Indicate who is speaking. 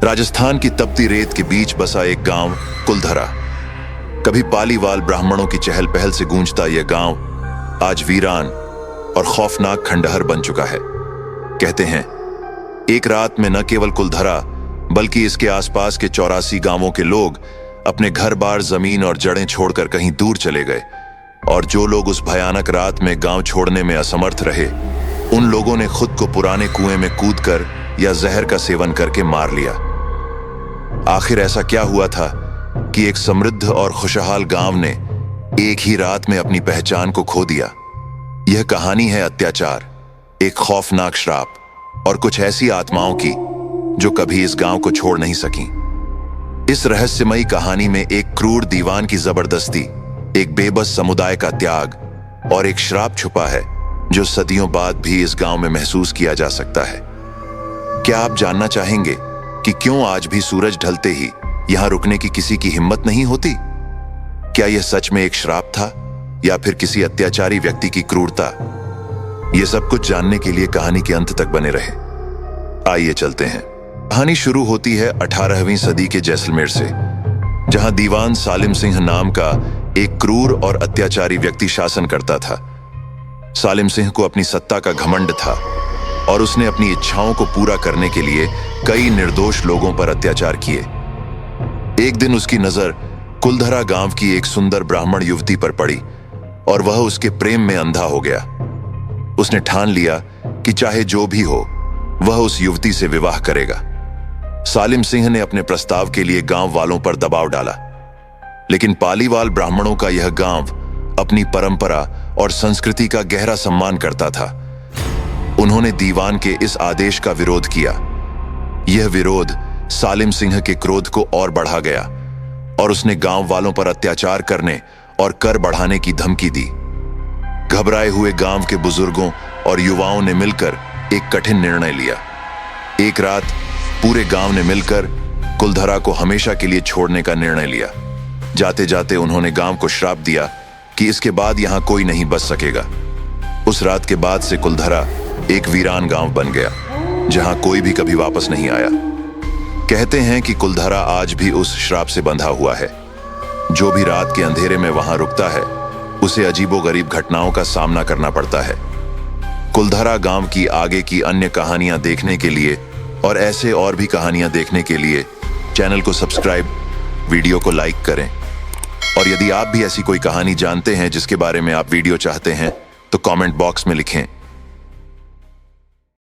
Speaker 1: राजस्थान की तपती रेत के बीच बसा एक गांव कुलधरा। कभी पालीवाल ब्राह्मणों की चहल पहल से गूंजता यह गांव आज वीरान और खौफनाक खंडहर बन चुका है। कहते हैं एक रात में न केवल कुलधरा बल्कि इसके आसपास के 84 गांवों के लोग अपने घर बार, जमीन और जड़ें छोड़कर कहीं दूर चले गए, और जो लोग उस भयानक रात में गांव छोड़ने में असमर्थ रहे, उन लोगों ने खुद को पुराने कुएं में कूदकर या जहर का सेवन करके मार लिया। आखिर ऐसा क्या हुआ था कि एक समृद्ध और खुशहाल गांव ने एक ही रात में अपनी पहचान को खो दिया? यह कहानी है अत्याचार, एक खौफनाक श्राप और कुछ ऐसी आत्माओं की जो कभी इस गांव को छोड़ नहीं सकी। इस रहस्यमयी कहानी में एक क्रूर दीवान की जबरदस्ती, एक बेबस समुदाय का त्याग और एक श्राप छुपा है जो सदियों बाद भी इस गांव में महसूस किया जा सकता है। क्या आप जानना चाहेंगे कि क्यों आज भी सूरज ढलते ही यहां रुकने की किसी की हिम्मत नहीं होती? क्या यह सच में एक श्राप था या फिर किसी अत्याचारी व्यक्ति की क्रूरता? यह सब कुछ जानने के लिए कहानी के अंत तक बने रहे। आइए चलते हैं। कहानी शुरू होती है 18वीं सदी के जैसलमेर से, जहां दीवान सालिम सिंह नाम का एक क्रूर और अत्याचारी व्यक्ति शासन करता था। सालिम सिंह को अपनी सत्ता का घमंड था और उसने अपनी इच्छाओं को पूरा करने के लिए कई निर्दोष लोगों पर अत्याचार किए। एक दिन उसकी नजर कुलधरा गांव की एक सुंदर ब्राह्मण युवती पर पड़ी और वह उसके प्रेम में अंधा हो गया। उसने ठान लिया कि चाहे जो भी हो, वह उस युवती से विवाह करेगा। सालिम सिंह ने अपने प्रस्ताव के लिए गांव वालों पर दबाव डाला, लेकिन पालीवाल ब्राह्मणों का यह गांव अपनी परंपरा और संस्कृति का गहरा सम्मान करता था। उन्होंने दीवान के इस आदेश का विरोध किया। यह विरोध सालिम सिंह के क्रोध को और बढ़ा गया और उसने गांव वालों पर अत्याचार करने और कर बढ़ाने की धमकी दी। घबराए हुए गांव के बुजुर्गों और युवाओं ने मिलकर एक कठिन निर्णय लिया। एक रात पूरे गांव ने मिलकर कुलधरा को हमेशा के लिए छोड़ने का निर्णय लिया। जाते जाते उन्होंने गांव को श्राप दिया कि इसके बाद यहां कोई नहीं बच सकेगा। उस रात के बाद से कुलधरा एक वीरान गांव बन गया, जहां कोई भी कभी वापस नहीं आया। कहते हैं कि कुलधरा आज भी उस श्राप से बंधा हुआ है। जो भी रात के अंधेरे में वहां रुकता है, उसे अजीबोगरीब घटनाओं का सामना करना पड़ता है। कुलधरा गांव की आगे की अन्य कहानियां देखने के लिए और ऐसे और भी कहानियां देखने के लिए चैनल को सब्सक्राइब, वीडियो को लाइक करें। और यदि आप भी ऐसी कोई कहानी जानते हैं जिसके बारे में आप वीडियो चाहते हैं, तो कमेंट बॉक्स में लिखें।